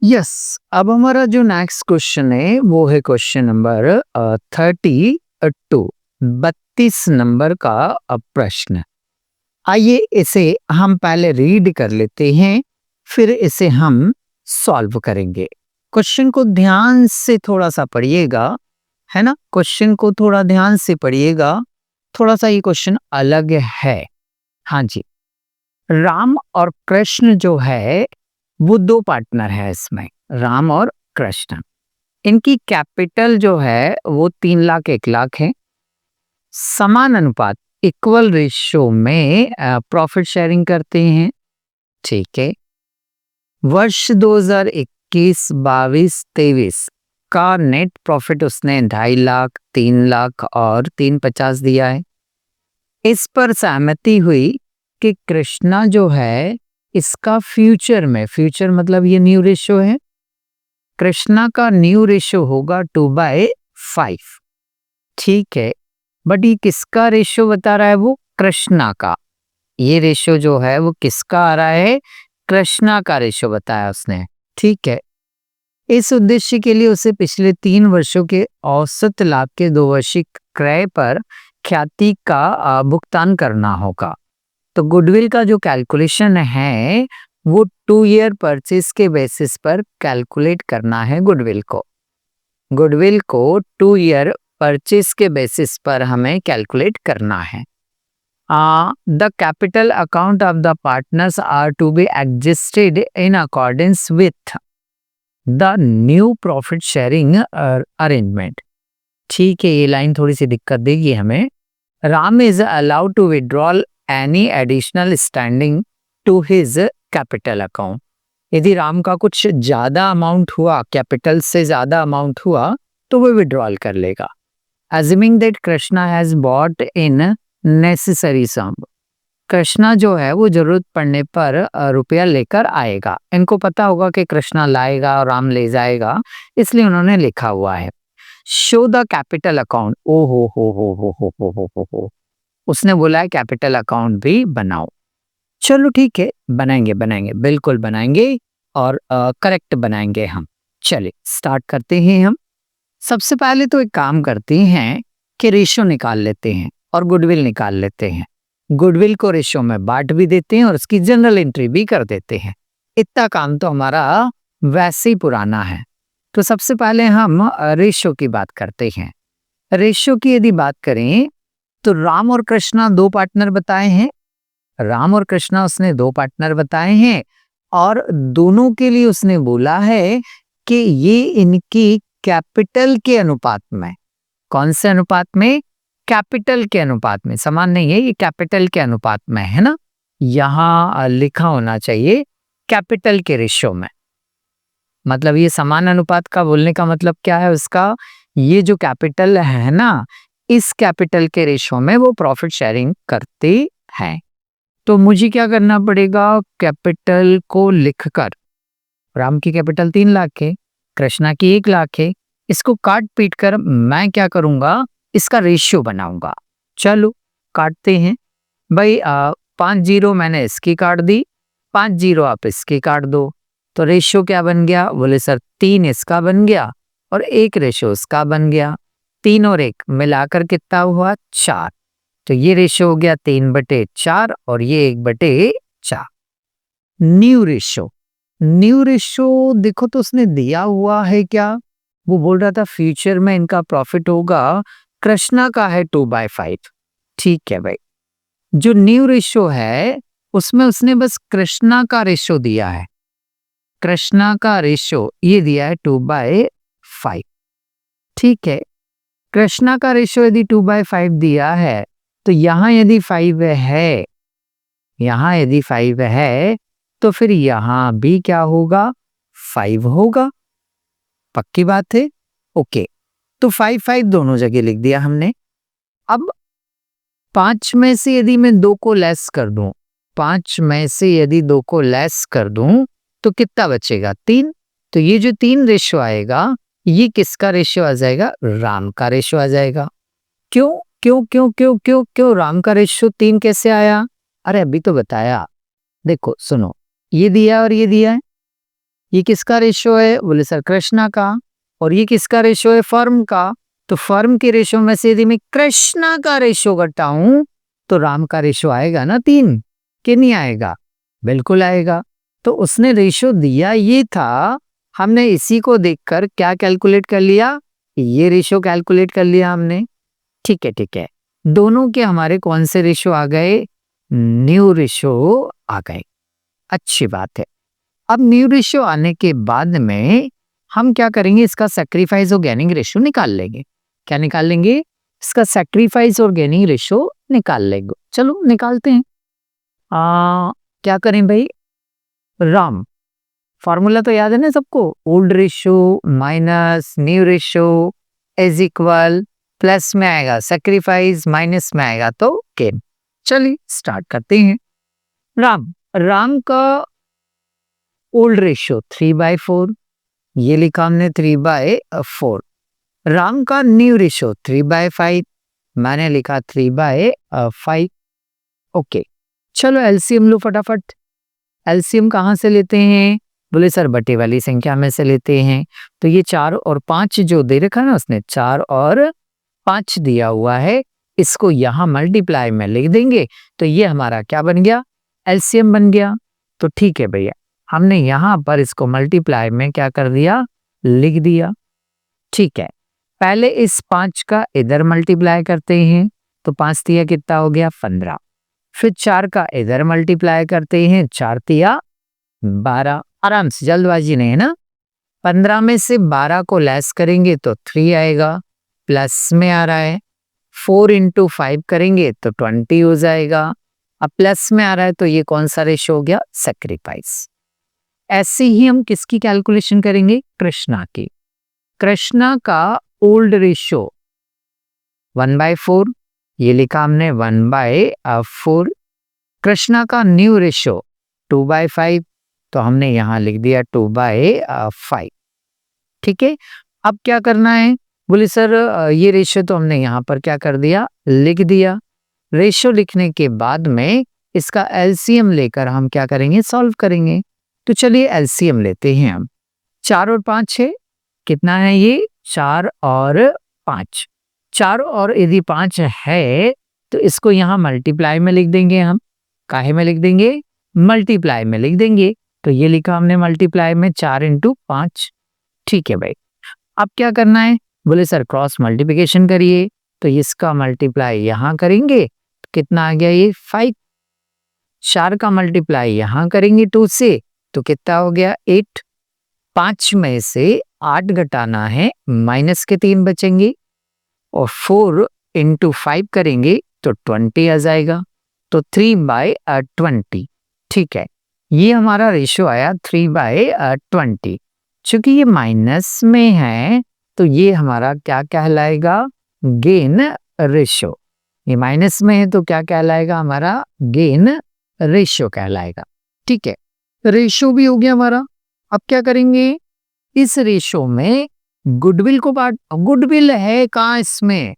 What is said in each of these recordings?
Yes. अब हमारा जो नेक्स्ट क्वेश्चन है वो है क्वेश्चन नंबर 32, 32 नंबर का प्रश्न। आइए इसे हम पहले रीड कर लेते हैं, फिर इसे हम सॉल्व करेंगे। क्वेश्चन को ध्यान से थोड़ा सा पढ़िएगा, है ना। क्वेश्चन को थोड़ा ध्यान से पढ़िएगा, थोड़ा सा ये क्वेश्चन अलग है। हाँ जी, राम और कृष्ण जो है वो दो पार्टनर है इसमें, राम और कृष्ण। इनकी कैपिटल जो है वो 3 लाख 1 लाख है। समान अनुपात, इक्वल रेशियो में प्रॉफिट शेयरिंग करते हैं। ठीक है। वर्ष 2021, 22, 23 का नेट प्रॉफिट उसने 2.5 लाख, 3 लाख और 350 दिया है। इस पर सहमति हुई कि कृष्णा जो है इसका फ्यूचर में, फ्यूचर मतलब ये न्यू रेशियो है, कृष्णा का न्यू रेशियो होगा 2/5। ठीक है, बट ये किसका रेशियो बता रहा है? वो कृष्णा का। ये रेशियो जो है वो किसका आ रहा है? कृष्णा का रेशियो बताया उसने। ठीक है। इस उद्देश्य के लिए उसे पिछले 3 वर्षों के औसत लाभ के 2 वार्षिक क्रय पर ख्याति का भुगतान करना होगा। तो गुडविल का जो कैलकुलेशन है वो 2 ईयर परचेज के बेसिस पर कैलकुलेट करना है। गुडविल को 2 ईयर परचेज के बेसिस पर हमें कैलकुलेट करना है। The capital account of the partners are to be adjusted in accordance with the new profit sharing arrangement. ठीक है, ये लाइन थोड़ी सी दिक्कत देगी हमें। Ram is allowed to withdrawal any additional standing to his capital account. यदि राम का कुछ ज्यादा अमाउंट हुआ, कैपिटल से ज्यादा अमाउंट हुआ, तो वो विड्रॉल कर लेगा। Assuming that Krishna has bought in necessary sum, Krishna जो है वो जरूरत पड़ने पर रुपया लेकर आएगा। इनको पता होगा कि कृष्णा लाएगा और राम ले जाएगा, इसलिए उन्होंने लिखा हुआ है। Show the capital account. ओ हो, उसने बोला है कैपिटल अकाउंट भी बनाओ। चलो ठीक है, बनाएंगे, बिल्कुल बनाएंगे और करेक्ट बनाएंगे हम। चलिए स्टार्ट करते हैं हम। सबसे पहले तो एक काम करते हैं कि रेशो निकाल लेते हैं और गुडविल निकाल लेते हैं। गुडविल को रेशो में बांट भी देते हैं और उसकी जनरल एंट्री भी कर देते हैं। इतना काम तो हमारा वैसे ही पुराना है। तो सबसे पहले हम रेशो की बात करते हैं। रेशो की यदि बात करें तो राम और कृष्णा दो पार्टनर बताए हैं। राम और कृष्णा उसने दो पार्टनर बताए हैं और दोनों के लिए उसने बोला है कि ये इनकी कैपिटल के अनुपात में, कौन से अनुपात में? कैपिटल के अनुपात में। समान नहीं है, ये कैपिटल के अनुपात में है ना। यहां लिखा होना चाहिए कैपिटल के रेशियो में। मतलब ये समान अनुपात का बोलने का मतलब क्या है उसका? ये जो कैपिटल है ना, इस कैपिटल के रेशियो में वो प्रॉफिट शेयरिंग करते हैं। तो मुझे क्या करना पड़ेगा? कैपिटल को लिखकर, राम की कैपिटल 3 लाख है, कृष्णा की 1 लाख है, इसको काट पीट कर मैं क्या करूंगा? इसका रेशियो बनाऊंगा। चलो काटते हैं भाई। 5 जीरो मैंने इसकी काट दी, 5 जीरो आप इसकी काट दो। तो रेशियो क्या बन गया? बोले सर 3 इसका बन गया और 1 रेशियो इसका बन गया। 3 और 1 मिलाकर कितना हुआ? 4। तो ये रेशियो हो गया 3/4 और ये 1/4। न्यू रेशियो देखो तो उसने दिया हुआ है क्या? वो बोल रहा था फ्यूचर में इनका प्रॉफिट होगा, कृष्णा का है 2/5। ठीक है भाई, जो न्यू रेशियो है उसमें उसने बस कृष्णा का रेशियो दिया है। कृष्णा का रेशियो ये दिया है 2/5। ठीक है, कृष्णा का रेशियो यदि 2/5 दिया है तो यहां यदि 5 है, यहां यदि 5 है तो फिर यहां भी क्या होगा? 5 होगा। पक्की बात है। ओके, तो 5 दोनों जगह लिख दिया हमने। अब 5 में से यदि मैं 2 को लेस कर दूं, 5 में से यदि 2 को लेस कर दूं तो कितना बचेगा? 3। तो ये जो 3 रेशियो आएगा ये किसका रेशियो आ जाएगा? राम का रेशियो आ जाएगा। क्यों क्यों क्यों क्यों क्यों क्यों राम का रेशियो 3 कैसे आया? अरे अभी तो बताया। देखो सुनो, ये दिया और ये दिया है, ये किसका रेशो है? बोले सर कृष्णा का। और ये किसका रेशो है? फर्म का। तो फर्म के रेशो में से यदि मैं कृष्णा का रेशो घटाऊं तो राम का रेशो आएगा ना 3, कि नहीं आएगा? बिल्कुल आएगा। तो उसने रेशो दिया ये था, हमने इसी को देखकर क्या कैलकुलेट कर लिया? ये रेशो कैलकुलेट कर लिया हमने। ठीक है, ठीक है। दोनों के हमारे कौन से रेशो आ गए? न्यू रेशो आ गए। अच्छी बात है। अब न्यू रेशो आने के बाद में हम क्या करेंगे? इसका सैक्रिफाइस और गेनिंग रेशो निकाल लेंगे। क्या निकाल लेंगे? इसका सैक्रिफाइस और गेनिंग रेशो निकाल लेंगे। चलो निकालते हैं। क्या करें भाई? राम, फॉर्मूला तो याद है ना सबको? Old ratio minus new ratio is equal, plus में आएगा सैक्रिफाइस, माइनस में आएगा तो गेन। चलिए स्टार्ट करते हैं। राम का ओल्ड रेशो 3/4, ये लिखा हमने 3/4। राम का न्यू रेशो 3/5, मैंने लिखा 3/5। ओके, चलो एलसीएम लो फटाफट। एलसीएम कहाँ से लेते हैं? बोले सर बटे वाली संख्या में से लेते हैं। तो ये 4 और 5 जो दे रखा है ना उसने, 4 और 5 दिया हुआ है, इसको यहाँ मल्टीप्लाई में लिख देंगे तो ये हमारा क्या बन गया? एलसीएम बन गया। तो ठीक है भैया, हमने यहाँ पर इसको मल्टीप्लाई में क्या कर दिया? लिख दिया। ठीक है, पहले इस 5 का इधर मल्टीप्लाई करते हैं तो 5 तिया कितना हो गया? 15। फिर 4 का इधर मल्टीप्लाई करते हैं, 4 तिया 12। आराम से, जल्दबाजी नहीं है ना। 15 में से 12 को लेस करेंगे तो 3 आएगा, प्लस में आ रहा है। 4 इंटू 5 करेंगे तो 20 हो जाएगा। अब प्लस में आ रहा है तो ये कौन सा रेशो हो गया? सैक्रिफाइस। ऐसे ही हम किसकी कैलकुलेशन करेंगे? कृष्णा की। कृष्णा का ओल्ड रेशो 1/4, ये लिखा हमने 1/4। कृष्णा का न्यू रेशो 2/5, तो हमने यहां लिख दिया 2/5। ठीक है, अब क्या करना है? बोले सर ये रेशो तो हमने यहां पर क्या कर दिया? लिख दिया। रेशो लिखने के बाद में इसका एलसीएम लेकर हम क्या करेंगे? सॉल्व करेंगे। तो चलिए एलसीएम लेते हैं हम। 4 और 5 है, कितना है ये? 4 और 5। 4 और यदि 5 है तो इसको यहाँ मल्टीप्लाई में लिख देंगे हम। काहे में लिख देंगे? मल्टीप्लाई में लिख देंगे। तो ये लिखा हमने मल्टीप्लाई में 4 इंटू 5। ठीक है भाई, अब क्या करना है? बोले सर क्रॉस मल्टीप्लिकेशन करिए। तो इसका मल्टीप्लाई यहाँ करेंगे तो कितना आ गया? ये 5। 4 का मल्टीप्लाई यहाँ करेंगे 2 से तो कितना हो गया? 8। 5 में से 8 घटाना है, माइनस के 3 बचेंगे। और 4 इंटू 5 करेंगे तो 20 आ जाएगा। तो 3/20। ठीक है, ये हमारा रेशो आया 3/20। चूंकि ये माइनस में है तो ये हमारा क्या कहलाएगा? Gain ratio. ये माइनस में है तो क्या कहलाएगा? हमारा गेन रेशो कहलाएगा। ठीक है, रेशो भी हो गया हमारा। अब क्या करेंगे? इस रेशो में गुडविल को बांट। गुडविल है कहाँ इसमें?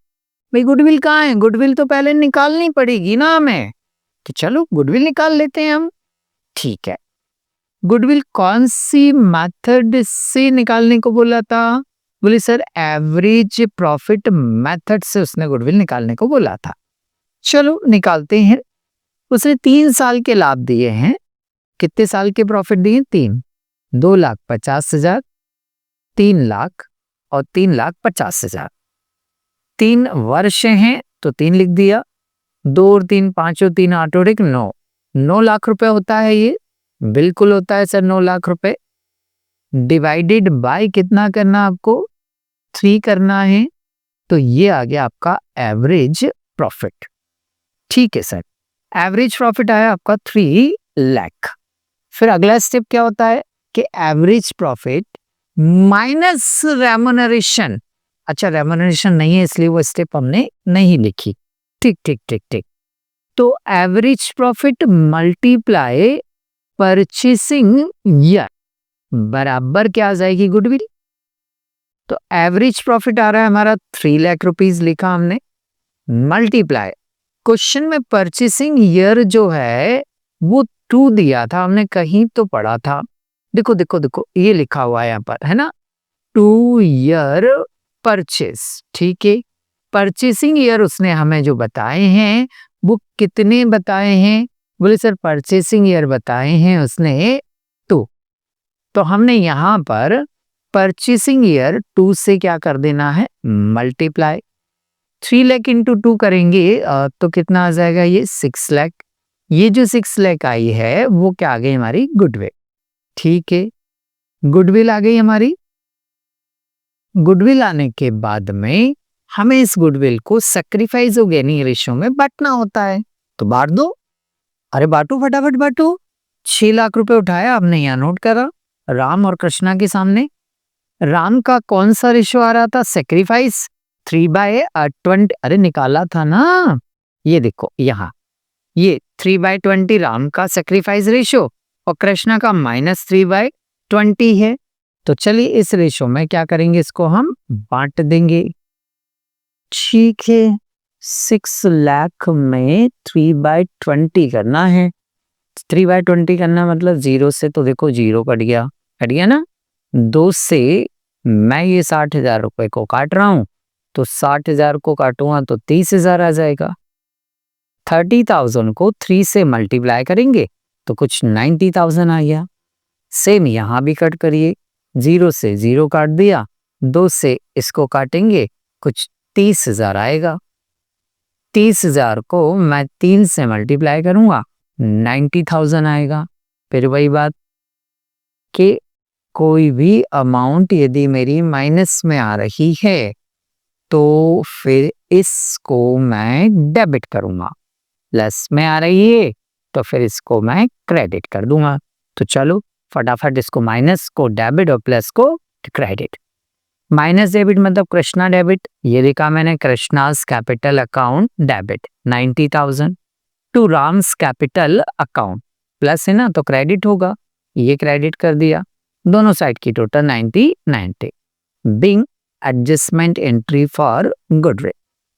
भाई गुडविल कहाँ है? गुडविल तो पहले निकालनी पड़ेगी ना हमें। तो चलो गुडविल निकाल लेते हैं हम। ठीक है, गुडविल कौन सी मेथड से निकालने को बोला था? बोले सर एवरेज प्रॉफिट मेथड से उसने गुडविल निकालने को बोला था। चलो निकालते हैं। उसने 3 साल के लाभ दिए हैं। कितने साल के प्रॉफिट दिए? 3। 2,50,000, 3 लाख और 3,50,000। 3 वर्ष हैं तो 3 लिख दिया। 2 और 3 5 और 3 8 और 1 9। 9 लाख रुपए होता है ये। बिल्कुल होता है सर 9 लाख रुपए। डिवाइडेड बाय कितना करना आपको? 3 करना है। तो ये आ गया आपका एवरेज प्रॉफिट। ठीक है सर, एवरेज प्रॉफिट आया आपका 3 लाख। फिर अगला स्टेप क्या होता है कि एवरेज प्रॉफिट माइनस रेम्युनरेशन। अच्छा, रेम्युनरेशन नहीं है इसलिए वो स्टेप हमने नहीं लिखी। ठीक ठीक ठीक ठीक। तो average profit multiply purchasing year बराबर क्या आ जाएगी? गुडविल। तो एवरेज प्रॉफिट आ रहा है हमारा 3 लाख रुपीज लिखा हमने, मल्टीप्लाई क्वेश्चन में परचेसिंग ईयर जो है वो 2 दिया था, हमने कहीं तो पढ़ा था देखो देखो देखो, ये लिखा हुआ है यहाँ पर, है ना, 2 ईयर परचेस, ठीक है। परचेसिंग ईयर उसने हमें जो बताए हैं वो कितने बताए हैं? बोले सर परचेसिंग ईयर बताए हैं उसने 2। तो हमने यहाँ पर परचेसिंग ईयर 2 से क्या कर देना है? मल्टीप्लाई। 3 लाख इंटू 2 करेंगे तो कितना आ जाएगा? ये 6 लाख। ये जो 6 लाख आई है वो क्या आ गई? हमारी गुडविल, ठीक है। गुडविल आ गई हमारी। गुडविल आने के बाद में हमें इस गुडविल को सैक्रिफाइस ऑफ गेनिंग रेशियो में बांटना होता है, तो बांट दो। अरे बांटो, फटाफट बांटो। 6 लाख रुपए उठाया आपने, यहाँ नोट करा, राम और कृष्णा के सामने। राम का कौन सा रेशियो आ रहा था? सैक्रिफाइस 3/20। अरे निकाला था ना, ये देखो यहाँ, ये 3/20 राम का सैक्रिफाइस रेशियो और कृष्णा का -3/20 है। तो चलिए इस रेशियो में क्या करेंगे? इसको हम बांट देंगे, ठीक है। 6 लाख में 3/20 करना है। 3/20 करना मतलब 0 से, तो देखो 0 कट गया, कट गया ना। 2 से मैं ये 60,000 रुपए को काट रहा हूं, तो 60,000 को काटूंगा तो 30,000 आ जाएगा। 30,000 को 3 से मल्टीप्लाई करेंगे तो कुछ 90,000 आ गया। सेम यहां भी कट करिए, 0 से 0 काट दिया, 2 से इसको काटेंगे, कुछ 30,000 आएगा। 30,000 को मैं 3 से मल्टीप्लाई करूंगा, 90,000 आएगा। फिर वही बात कि कोई भी अमाउंट यदि मेरी माइनस में आ रही है तो फिर इसको मैं डेबिट करूंगा, प्लस में आ रही है तो फिर इसको मैं क्रेडिट कर दूंगा। तो चलो फटाफट इसको माइनस को डेबिट और प्लस को क्रेडिट। माइनस डेबिट मतलब कृष्णा डेबिट, ये लिखा मैंने, Krishna's capital account debit 90,000 to Ram's capital account, plus है ना तो क्रेडिट होगा, ये क्रेडिट कर दिया। दोनों साइड की total 90 being adjustment entry for goodwill.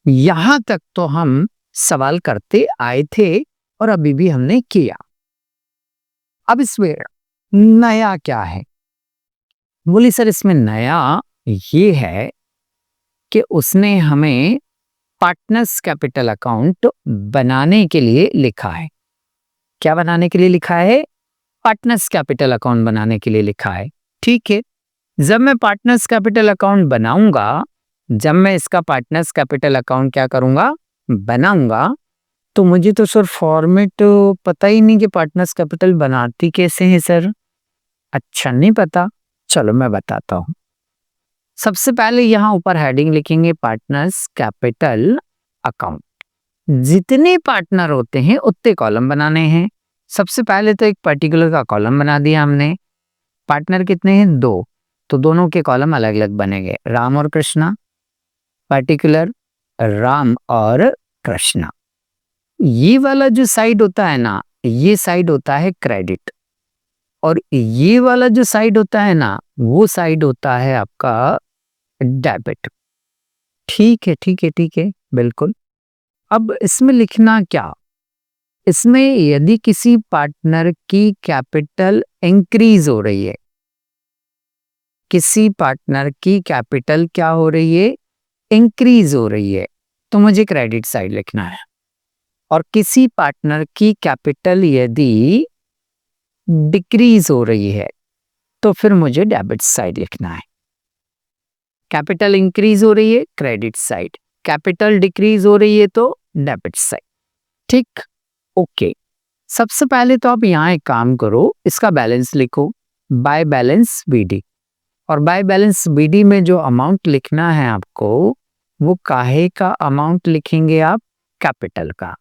यहां तक तो हम सवाल करते आए थे और अभी भी हमने किया। अब इसमें नया क्या है? बोली सर इसमें नया ये है कि उसने हमें पार्टनर्स कैपिटल अकाउंट बनाने के लिए लिखा है। क्या बनाने के लिए लिखा है? पार्टनर्स कैपिटल अकाउंट बनाने के लिए लिखा है, ठीक है। जब मैं पार्टनर्स कैपिटल अकाउंट बनाऊंगा, जब मैं इसका पार्टनर्स कैपिटल अकाउंट क्या करूंगा? बनाऊंगा, तो मुझे तो सर फॉर्मेट पता ही नहीं कि पार्टनर्स कैपिटल बनाती कैसे है सर। अच्छा नहीं पता, चलो मैं बताता हूं। सबसे पहले यहां ऊपर हेडिंग लिखेंगे पार्टनर्स कैपिटल अकाउंट। जितने पार्टनर होते हैं उतने कॉलम बनाने हैं। सबसे पहले तो एक पर्टिकुलर का कॉलम बना दिया हमने। पार्टनर कितने हैं? 2, तो दोनों के कॉलम अलग अलग बनेंगे, राम और कृष्णा। पर्टिकुलर राम और कृष्णा। ये वाला जो साइड होता है ना, ये साइड होता है क्रेडिट, और ये वाला जो साइड होता है ना, वो साइड होता है आपका डेबिट। ठीक है ठीक है ठीक है, बिल्कुल। अब इसमें लिखना क्या? इसमें यदि किसी पार्टनर की कैपिटल इंक्रीज हो रही है, किसी पार्टनर की कैपिटल क्या हो रही है? इंक्रीज हो रही है, तो मुझे क्रेडिट साइड लिखना है। और किसी पार्टनर की कैपिटल यदि डिक्रीज हो रही है तो फिर मुझे डेबिट साइड लिखना है। कैपिटल इंक्रीज हो रही है, क्रेडिट साइड। कैपिटल डिक्रीज हो रही है तो डेबिट साइड, ठीक, ओके। सबसे पहले तो आप यहाँ एक काम करो, इसका बैलेंस लिखो, बाय बैलेंस बीडी। और बाय बैलेंस बीडी में जो अमाउंट लिखना है आपको, वो काहे का अमाउंट लिखेंगे आप? कैपिटल का।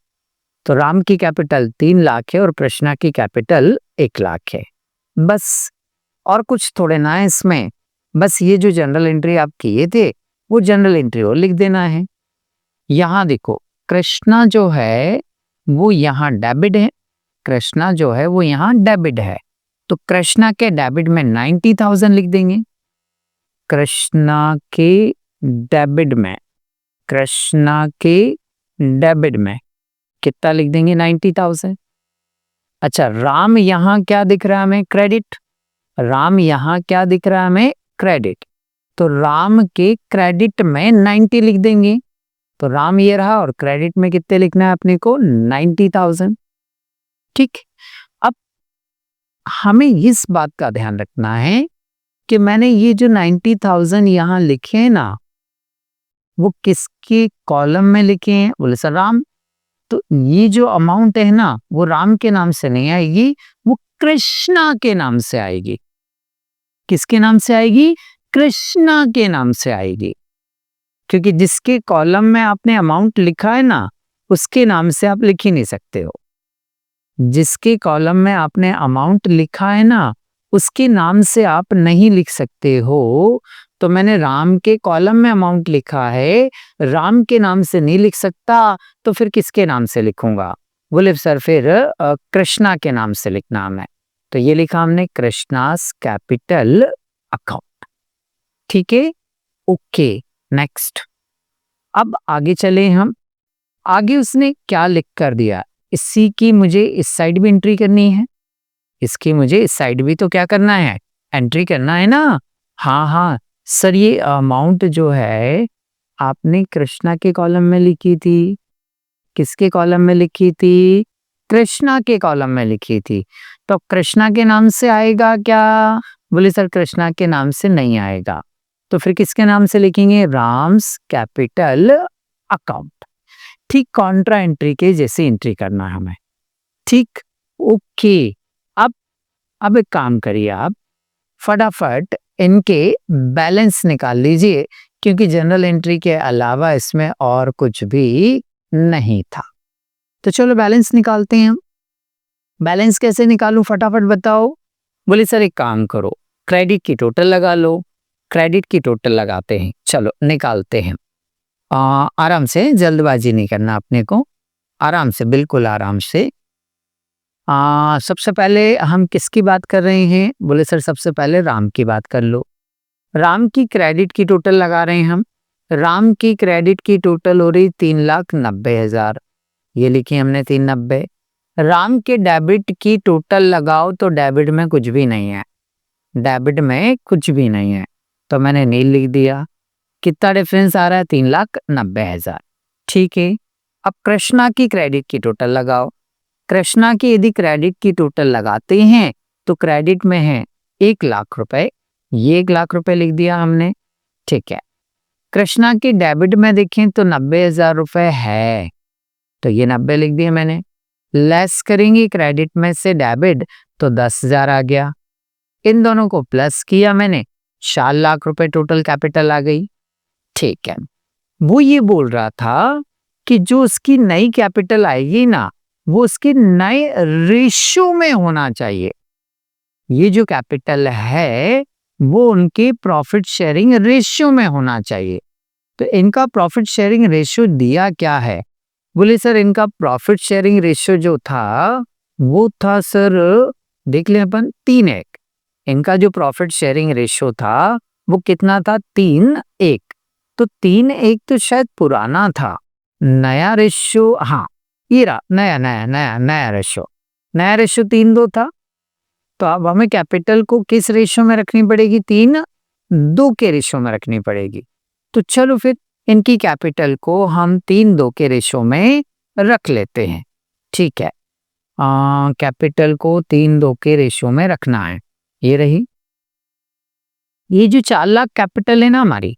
तो राम की कैपिटल 3 लाख है और कृष्णा की कैपिटल 1 लाख है, बस। और कुछ थोड़े ना है इसमें, बस ये जो जनरल एंट्री आप किए थे वो जनरल एंट्री और लिख देना है। यहाँ देखो, कृष्णा जो है वो यहाँ डेबिट है, कृष्णा जो है वो यहाँ डेबिट है, तो कृष्णा के डेबिट में 90,000 लिख देंगे। कृष्णा के डेबिट में, कृष्णा के डेबिट में कितना लिख देंगे? 90,000। अच्छा, राम यहाँ क्या दिख रहा है हमें? क्रेडिट। राम यहाँ क्या दिख रहा है हमें? क्रेडिट। तो राम के क्रेडिट में 90 लिख देंगे। तो राम ये रहा और क्रेडिट में कितने लिखना है अपने को? 90,000। ठीक। अब हमें इस बात का ध्यान रखना है कि मैंने ये जो 90,000 यहाँ लिखे हैं ना, वो किसके कॉलम में लिखे हैं? बोले सर राम। तो ये जो अमाउंट है ना, वो राम के नाम से नहीं आएगी, वो कृष्णा के नाम से आएगी। किसके नाम से आएगी? कृष्णा के नाम से आएगी। क्योंकि जिसके कॉलम में आपने अमाउंट लिखा है ना, उसके नाम से आप लिख ही नहीं सकते हो। जिसके कॉलम में आपने अमाउंट लिखा है ना, उसके नाम से आप नहीं लिख सकते हो। तो मैंने राम के कॉलम में अमाउंट लिखा है, राम के नाम से नहीं लिख सकता, तो फिर किसके नाम से लिखूंगा? बोले सर फिर कृष्णा के नाम से लिखना है। तो ये लिखा हमने कृष्णास कैपिटल अकाउंट। ठीक है, ओके। नेक्स्ट, अब आगे चले हम। आगे उसने क्या लिख कर दिया? इसी की मुझे इस साइड भी एंट्री करनी है, इसकी मुझे इस साइड भी तो क्या करना है? एंट्री करना है ना। हाँ हाँ सर, ये अमाउंट जो है आपने कृष्णा के कॉलम में लिखी थी। किसके कॉलम में लिखी थी? कृष्णा के कॉलम में लिखी थी। तो कृष्णा के नाम से आएगा क्या? बोले सर कृष्णा के नाम से नहीं आएगा। तो फिर किसके नाम से लिखेंगे? Ram's capital account. ठीक कॉन्ट्रा एंट्री के जैसे एंट्री करना है हमें। ठीक, ओके। अब एक काम करिए, आप फटाफट इनके बैलेंस निकाल लीजिए, क्योंकि जनरल एंट्री के अलावा इसमें और कुछ भी नहीं था। तो चलो बैलेंस निकालते हैं हम। बैलेंस कैसे निकालूं फटाफट बताओ? बोले सर एक काम करो, क्रेडिट की टोटल लगा लो। क्रेडिट की टोटल लगाते हैं, चलो निकालते हैं। आराम से, जल्दबाजी नहीं करना अपने को, आराम से, बिल्कुल आराम से। सबसे पहले हम किसकी बात कर रहे हैं? बोले सर सबसे पहले राम की बात कर लो। राम की क्रेडिट की टोटल लगा रहे हैं हम। राम की क्रेडिट की टोटल हो रही 3,90,000, ये लिखी हमने 390। राम के डेबिट की टोटल लगाओ तो डेबिट में कुछ भी नहीं है, डेबिट में कुछ भी नहीं है, तो मैंने नील लिख दिया। कितना डिफरेंस आ रहा है? 3,90,000। ठीक है, अब कृष्णा की क्रेडिट की टोटल लगाओ। कृष्णा की यदि क्रेडिट की टोटल लगाते हैं तो क्रेडिट में है 1,00,000 रुपए, ये 1,00,000 रुपए लिख दिया हमने। ठीक है, कृष्णा की डेबिट में देखें तो 90,000 रुपए है, तो ये 90 लिख दिया मैंने। लेस करेंगे क्रेडिट में से डेबिट तो 10,000 आ गया। इन दोनों को प्लस किया मैंने, 4,00,000 रुपए टोटल कैपिटल आ गई। ठीक है, वो ये बोल रहा था कि जो उसकी नई कैपिटल आएगी ना, वो उसके नए रेशियो में होना चाहिए। ये जो कैपिटल है वो उनके प्रॉफिट शेयरिंग रेशियो में होना चाहिए। तो इनका प्रॉफिट शेयरिंग रेशियो दिया क्या है? बोले सर इनका प्रॉफिट शेयरिंग रेशियो जो था वो था सर, देख लें अपन, 3:1। इनका जो प्रॉफिट शेयरिंग रेशियो था वो कितना था? 3:1। तो 3:1 तो शायद पुराना था, नया रेशियो, हाँ ये रहा नया नया नया नया रेशियो। नया रेशियो 3:2 था। तो अब हमें कैपिटल को किस रेशियो में रखनी पड़ेगी? 3:2 के रेशियो में रखनी पड़ेगी। तो चलो फिर इनकी कैपिटल को हम 3:2 के रेशियो में रख लेते हैं। ठीक है, कैपिटल को 3:2 के रेशियो में रखना है। ये रही, ये जो 4,00,000 कैपिटल है ना हमारी,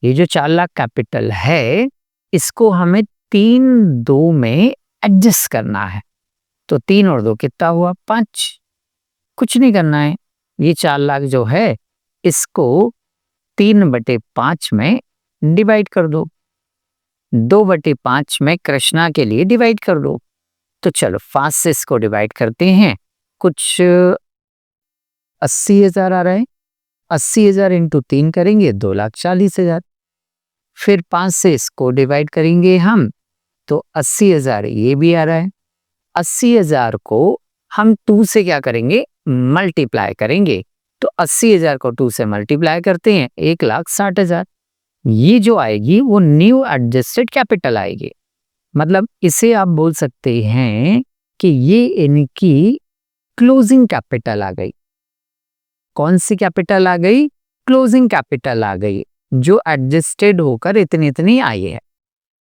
ये जो 4,00,000 कैपिटल है, इसको हमें 3:2 में एडजस्ट करना है। तो 3 और 2 कितना हुआ? 5। कुछ नहीं करना है, ये 4,00,000 जो है इसको 3/5 में डिवाइड कर दो, 2/5 में कृष्णा के लिए डिवाइड कर दो। तो चलो 5 से इसको डिवाइड करते हैं, कुछ 80,000 आ रहा है। 80,000 इंटू 3 करेंगे 2,40,000। फिर 5 से इसको डिवाइड करेंगे हम, तो 80,000 ये भी आ रहा है। 80,000 को हम 2 से क्या करेंगे? मल्टीप्लाई करेंगे। तो 80,000 को 2 से मल्टीप्लाई करते हैं, 1,60,000। ये जो आएगी वो न्यू एडजस्टेड कैपिटल आएगी। मतलब इसे आप बोल सकते हैं कि ये इनकी क्लोजिंग कैपिटल आ गई। कौन सी कैपिटल आ गई? क्लोजिंग कैपिटल आ गई, जो एडजस्टेड होकर इतनी इतनी आई है।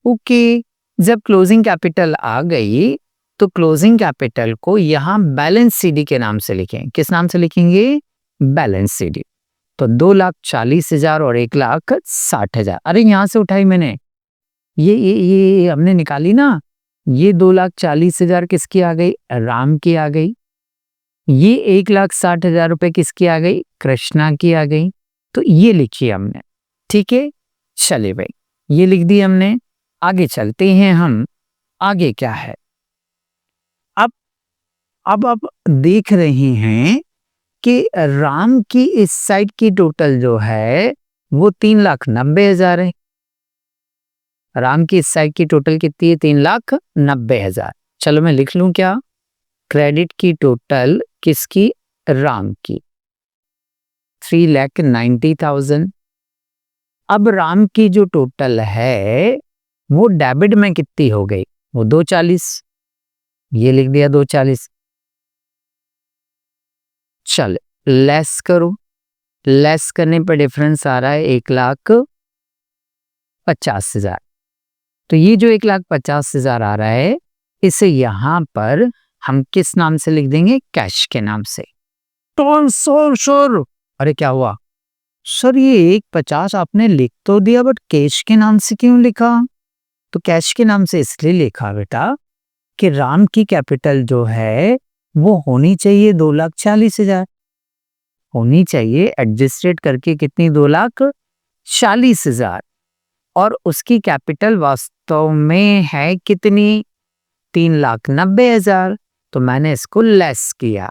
ओके, जब क्लोजिंग कैपिटल आ गई तो क्लोजिंग कैपिटल को यहां बैलेंस सीडी के नाम से लिखें। किस नाम से लिखेंगे? Balance CD. तो 2,40,000 और 1,60,000। अरे यहां से उठाई मैंने, ये हमने निकाली ना, ये 2,40,000 किसकी आ गई? राम की आ गई। ये 1,60,000 रुपए किसकी आ गई? कृष्णा की आ गई। तो ये लिखी हमने, ठीक है। चले भाई, ये लिख दी हमने। आगे चलते हैं हम, आगे क्या है? अब आप देख रहे हैं कि राम की इस साइड की टोटल जो है वो 3,90,000 है। राम की इस साइड की टोटल कितनी है? 3,90,000। चलो मैं लिख लूं क्या? क्रेडिट की टोटल किसकी? राम की, 3,90,000। अब राम की जो टोटल है वो डेबिट में कितनी हो गई? वो 240। ये लिख दिया 240। चल लेस करो, लेस करने पर डिफरेंस आ रहा है 1,50,000। तो ये जो 1,50,000 आ रहा है, इसे यहां पर हम किस नाम से लिख देंगे? कैश के नाम से। सर, अरे क्या हुआ सर? ये 1,50 आपने लिख तो दिया, बट कैश के नाम से क्यों लिखा? तो कैश के नाम से इसलिए लिखा बेटा कि राम की कैपिटल जो है वो होनी चाहिए 2,40,000, होनी चाहिए एडजस्टेड करके कितनी? 2,40,000। और उसकी कैपिटल वास्तव में है कितनी? 3,90,000। तो मैंने इसको लेस किया,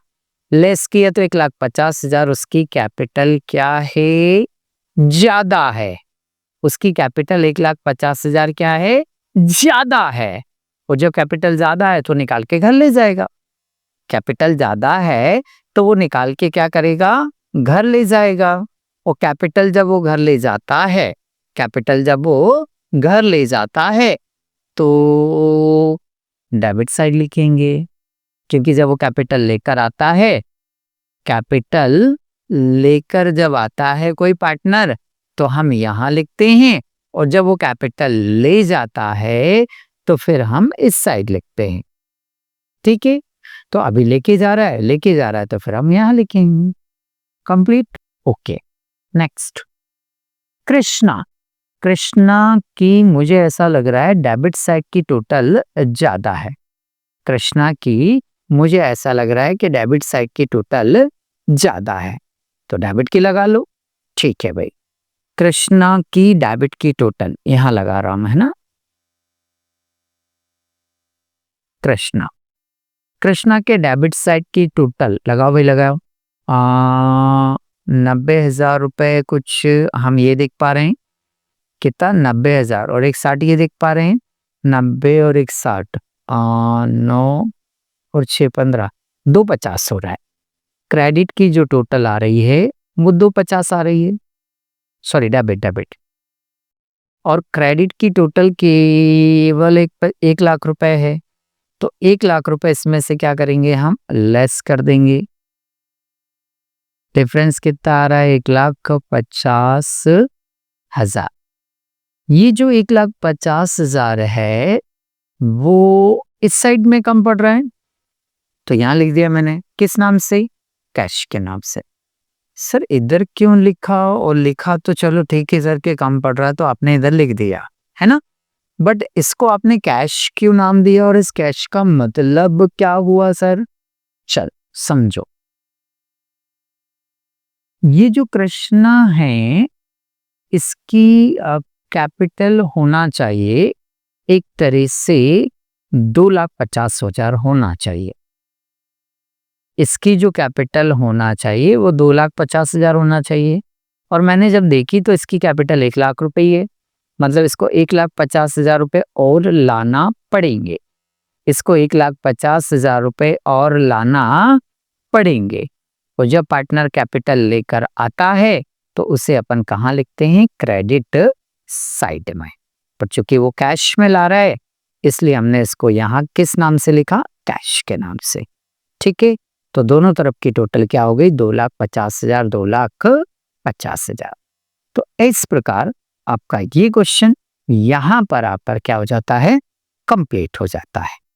तो 1,50,000 उसकी कैपिटल क्या है? ज्यादा है। उसकी कैपिटल 1,50,000 क्या है? ज्यादा है। और जब कैपिटल ज्यादा है तो निकाल के घर ले जाएगा। कैपिटल ज्यादा है तो वो निकाल के क्या करेगा? घर ले जाएगा। और कैपिटल जब वो घर ले जाता है, कैपिटल जब वो घर ले जाता है तो डेबिट साइड लिखेंगे, क्योंकि जब वो कैपिटल लेकर आता है, कैपिटल लेकर जब आता है कोई पार्टनर तो हम यहां लिखते हैं, और जब वो कैपिटल ले जाता है तो फिर हम इस साइड लिखते हैं, ठीक है। तो अभी लेके जा रहा है तो फिर हम यहां लिखेंगे। Complete, okay. Next, Krishna. Krishna की मुझे ऐसा लग रहा है डेबिट साइड की टोटल ज्यादा है। कृष्णा की मुझे ऐसा लग रहा है कि डेबिट साइड की टोटल ज्यादा है, तो डेबिट की लगा लो। ठीक है भाई, कृष्णा की डेबिट की टोटल यहां लगा रहा हूं, है ना। कृष्णा के डेबिट साइड की टोटल लगाओ भाई, लगाओ। 90,000 रुपए कुछ हम ये देख पा रहे हैं। कितना? 90,000 और 1,60 ये देख पा रहे हैं। 90 और 1,60, 9 और 6, 15, 250 हो रहा है। क्रेडिट की जो टोटल आ रही है वो 250 आ रही है, सॉरी डेबिट। और क्रेडिट की टोटल केवल 1 लाख रुपए है, तो 1 लाख रुपए इसमें से क्या करेंगे? हम लेस कर देंगे। डिफरेंस कितना आ रहा है? 1,50,000। ये जो 1,50,000 है वो इस साइड में कम पड़ रहा है, तो यहां लिख दिया मैंने। किस नाम से? कैश के नाम से। सर इधर क्यों लिखा? और लिखा तो चलो ठीक है सर के कम पड़ रहा है तो आपने इधर लिख दिया, है ना। बट इसको आपने कैश क्यों नाम दिया, और इस कैश का मतलब क्या हुआ सर? चल समझो। ये जो कृष्णा है इसकी कैपिटल होना चाहिए एक तरह से 2,50,000 होना चाहिए। इसकी जो कैपिटल होना चाहिए वो 2,50,000 होना चाहिए। और मैंने जब देखी तो इसकी कैपिटल 1 लाख रुपए है, मतलब इसको 1,50,000 रुपए और लाना पड़ेंगे। इसको 1,50,000 रुपए और लाना पड़ेंगे। और जब पार्टनर कैपिटल लेकर आता है तो उसे अपन कहाँ लिखते हैं? क्रेडिट साइड में। पर चूंकि वो कैश में ला रहा है इसलिए हमने इसको यहाँ किस नाम से लिखा? कैश के नाम से। ठीक है, तो दोनों तरफ की टोटल क्या हो गई? 2,50,000, 2,50,000। तो इस प्रकार आपका ये क्वेश्चन यहाँ पर क्या हो जाता है? कंप्लीट हो जाता है।